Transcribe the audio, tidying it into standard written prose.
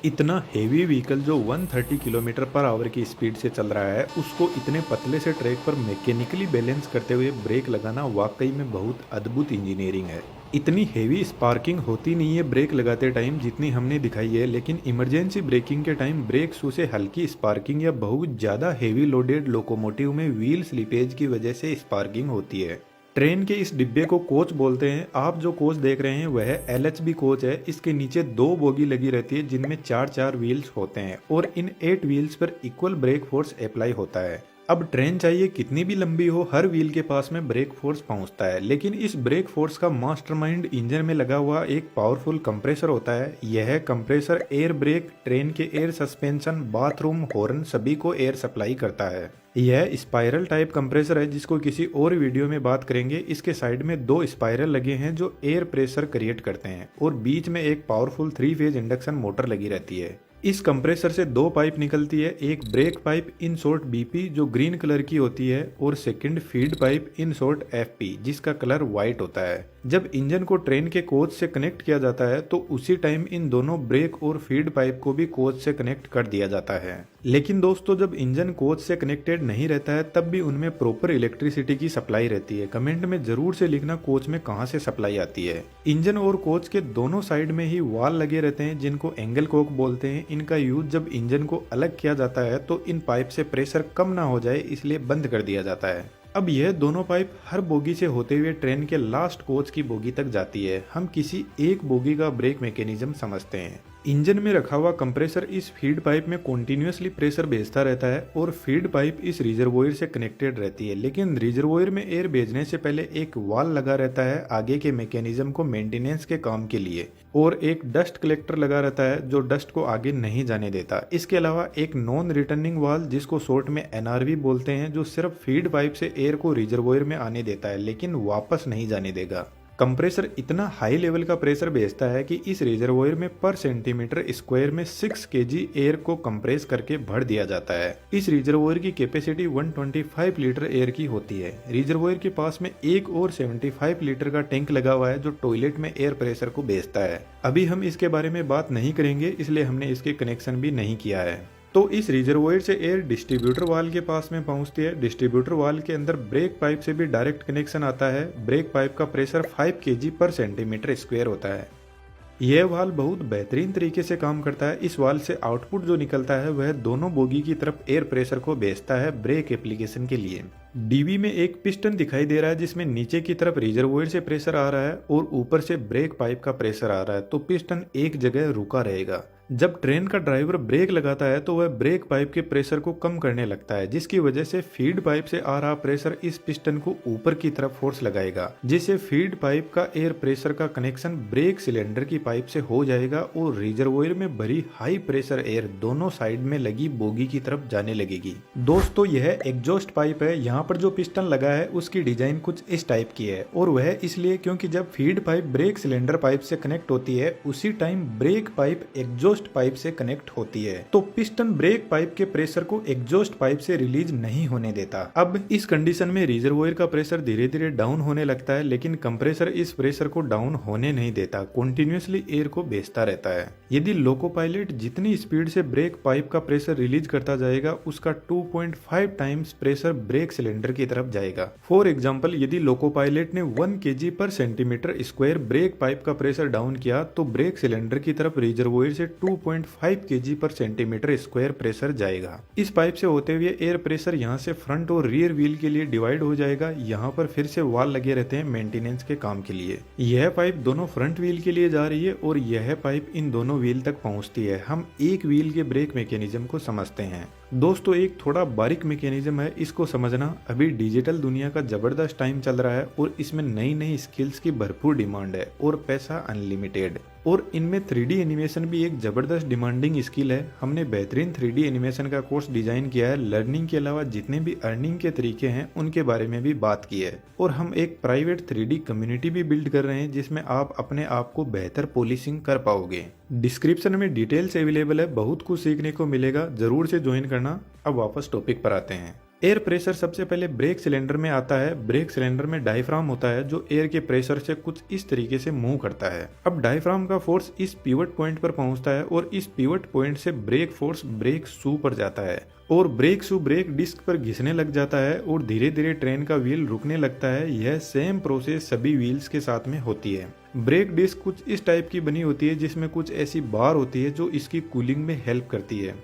इतना heavy vehicle जो 130 kilometre per hour की स्पीड से चल रहा है, उसको इतने पतले से ट्रैक पर मैकेनिकली बैलेंस करते हुए ब्रेक लगाना वाकई में बहुत अद्भुत इंजीनियरिंग है। इतनी हेवी स्पार्किंग होती नहीं है ब्रेक लगाते टाइम जितनी हमने दिखाई है, लेकिन इमरजेंसी ब्रेकिंग के टाइम ब्रेक शू से हल्की स्पार्किंग या बहुत ज़्यादा हेवी लोडेड लोकोमोटिव में व्हील स्लिपेज की वजह से स्पार्किंग होती है। ट्रेन के इस डिब्बे को कोच बोलते हैं। आप जो कोच देख रहे हैं वह एलएचबी कोच है। इसके नीचे दो बोगी लगी रहती है जिनमें चार चार व्हील्स होते हैं और इन 8 व्हील्स पर इक्वल ब्रेक फोर्स अप्लाई होता है। अब ट्रेन चाहिए कितनी भी लंबी हो, हर व्हील के पास में ब्रेक फोर्स पहुंचता है, लेकिन इस ब्रेक फोर्स का मास्टरमाइंड इंजन में लगा हुआ एक पावरफुल कंप्रेसर होता है। यह कंप्रेसर एयर ब्रेक, ट्रेन के एयर सस्पेंशन, बाथरूम, हॉर्न सभी को एयर सप्लाई करता है। यह स्पाइरल टाइप कंप्रेसर है जिसको किसी और वीडियो में बात करेंगे। इसके साइड में दो स्पाइरल लगे हैं जो एयर प्रेशर क्रिएट करते हैं और बीच में एक पावरफुल 3 फेज इंडक्शन मोटर लगी रहती है। इस कंप्रेसर से दो पाइप निकलती है, एक break pipe in short BP जो ग्रीन कलर की होती है और second feed pipe in short FP जिसका कलर व्हाइट होता है। जब इंजन को ट्रेन के कोच से कनेक्ट किया जाता है तो उसी टाइम इन दोनों ब्रेक और फीड पाइप को भी कोच से कनेक्ट कर दिया जाता है। लेकिन दोस्तों, जब इंजन कोच से कनेक्टेड नहीं रहता है तब भी उनमें प्रॉपर इलेक्ट्रिसिटी की सप्लाई रहती है। कमेंट में जरूर से लिखना कोच में कहां से सप्लाई आती है। इंजन और कोच के दोनों साइड में ही वाल लगे रहते हैं जिनको एंगल कोक बोलते हैं। इनका यूज जब इंजन को अलग किया जाता है तो इन पाइप से प्रेशर कम ना हो जाए इसलिए बंद कर दिया जाता है। अब यह दोनों पाइप हर बोगी से होते हुए ट्रेन के लास्ट कोच की बोगी तक जाती है। हम किसी एक बोगी का ब्रेक मैकेनिज्म समझते हैं। इंजन में रखा हुआ कंप्रेसर इस फीड पाइप में कॉन्टिन्यूसली प्रेशर भेजता रहता है और फीड पाइप इस रिजर्वोयर से कनेक्टेड रहती है। लेकिन रिजर्वोयर में एयर भेजने से पहले एक वाल लगा रहता है आगे के मैकेनिज्म को मेंटेनेंस के काम के लिए, और एक डस्ट कलेक्टर लगा रहता है जो डस्ट को आगे नहीं जाने देता। इसके अलावा एक नॉन रिटर्निंग वाल जिसको शॉर्ट में एनआरवी बोलते हैं जो सिर्फ फीड पाइप से एयर को रिजर्वोयर में आने देता है लेकिन वापस नहीं जाने देगा। कंप्रेसर इतना हाई लेवल का प्रेशर भेजता है कि इस रिजर्वोयर में पर सेंटीमीटर स्क्वायर में 6 केजी एयर को कंप्रेस करके भर दिया जाता है। इस रिजर्वोयर की कैपेसिटी 125 लीटर एयर की होती है। रिजर्वोयर के पास में एक और 75 लीटर का टैंक लगा हुआ है जो टॉयलेट में एयर प्रेशर को भेजता है। अभी हम इसके बारे में बात नहीं करेंगे इसलिए हमने इसके कनेक्शन भी नहीं किया है। तो इस रिजर्वोयर से एयर डिस्ट्रीब्यूटर वाल के पास में पहुंचती है। डिस्ट्रीब्यूटर वाल के अंदर ब्रेक पाइप से भी डायरेक्ट कनेक्शन आता है। ब्रेक पाइप का प्रेशर 5 केजी पर सेंटीमीटर स्क्वायर होता है। यह वाल बहुत बेहतरीन तरीके से काम करता है। इस वाल से आउटपुट जो निकलता है वह दोनों बोगी की तरफ एयर प्रेशर को भेजता है ब्रेक एप्लीकेशन के लिए। डीबी में एक पिस्टन दिखाई दे रहा है जिसमें नीचे की तरफ रिजर्वोयर से प्रेशर आ रहा है और ऊपर से ब्रेक पाइप का प्रेशर आ रहा है, तो पिस्टन एक जगह रुका रहेगा। जब ट्रेन का ड्राइवर ब्रेक लगाता है तो वह ब्रेक पाइप के प्रेशर को कम करने लगता है जिसकी वजह से फीड पाइप से आ रहा प्रेशर इस पिस्टन को ऊपर की तरफ फोर्स लगाएगा, जिससे फीड पाइप का एयर प्रेशर का कनेक्शन ब्रेक सिलेंडर की पाइप से हो जाएगा और रिजर्वोयर में भरी हाई प्रेशर एयर दोनों साइड में लगी बोगी की तरफ जाने लगेगी। दोस्तों, यह एग्जॉस्ट पाइप है। यहाँ पर जो पिस्टन लगा है उसकी डिजाइन कुछ इस टाइप की है और वह इसलिए क्योंकि जब feed pipe brake cylinder pipe से कनेक्ट होती है उसी time break pipe exhaust pipe से कनेक्ट होती है, तो पिस्टन ब्रेक पाइप के प्रेशर को एग्जॉस्ट पाइप से रिलीज नहीं होने देता। अब इस कंडीशन में रिजर्वोयर का प्रेशर धीरे धीरे डाउन होने लगता है, लेकिन कंप्रेसर इस प्रेशर को डाउन होने नहीं देता, कॉन्टिन्यूसली एयर को भेजता रहता है। यदि लोको पायलट जितनी स्पीड से ब्रेक पाइप का प्रेशर रिलीज करता जाएगा उसका 2.5 टाइम्स प्रेशर ब्रेक सिलेंडर की तरफ जाएगा। फॉर एग्जाम्पल, यदि लोको पायलट ने 1 केजी पर सेंटीमीटर स्क्वायर ब्रेक पाइप का प्रेशर डाउन किया तो ब्रेक सिलेंडर की तरफ रिजर्वोयर से 2.5 केजी पर सेंटीमीटर स्क्वायर प्रेशर जाएगा। इस पाइप से होते हुए एयर प्रेशर यहाँ से फ्रंट और रियर व्हील के लिए डिवाइड हो जाएगा। यहाँ पर फिर से वाल लगे रहते हैं मेंटेनेंस के काम के लिए। यह पाइप दोनों फ्रंट व्हील के लिए जा रही है और यह पाइप इन दोनों व्हील तक पहुंचती है। हम एक व्हील के ब्रेक मैकेनिज्म को समझते हैं। दोस्तों, एक थोड़ा बारीक मैकेनिज्म है, इसको समझना। अभी डिजिटल दुनिया का जबरदस्त टाइम चल रहा है और इसमें नई नई स्किल्स की भरपूर डिमांड है और पैसा अनलिमिटेड, और इनमें 3D एनिमेशन भी एक जबरदस्त डिमांडिंग स्किल है। हमने बेहतरीन 3D एनिमेशन का कोर्स डिजाइन किया है। लर्निंग के अलावा जितने भी अर्निंग के तरीके हैं उनके बारे में भी बात की है, और हम एक प्राइवेट 3D कम्युनिटी भी बिल्ड कर रहे हैं जिसमें आप अपने आप को बेहतर पॉलिशिंग कर पाओगे। डिस्क्रिप्शन में डिटेल्स अवेलेबल है, बहुत कुछ सीखने को मिलेगा, जरूर से ज्वाइन करना। अब वापस टॉपिक पर आते हैं। एयर प्रेशर सबसे पहले ब्रेक सिलेंडर में आता है। ब्रेक सिलेंडर में डायफ्राम होता है जो एयर के प्रेशर से कुछ इस तरीके से मूव करता है। अब डायफ्राम का फोर्स इस पिवट पॉइंट पर पहुंचता है और इस पिवट पॉइंट से ब्रेक फोर्स ब्रेक शू पर जाता है और ब्रेक शू ब्रेक डिस्क पर घिसने लग जाता है और धीरे धीरे ट्रेन का व्हील रुकने लगता है। यह सेम प्रोसेस सभी व्हील्स के साथ में होती है। ब्रेक डिस्क कुछ इस टाइप की बनी होती है जिसमें कुछ ऐसी बार होती है जो इसकी कूलिंग में हेल्प करती है।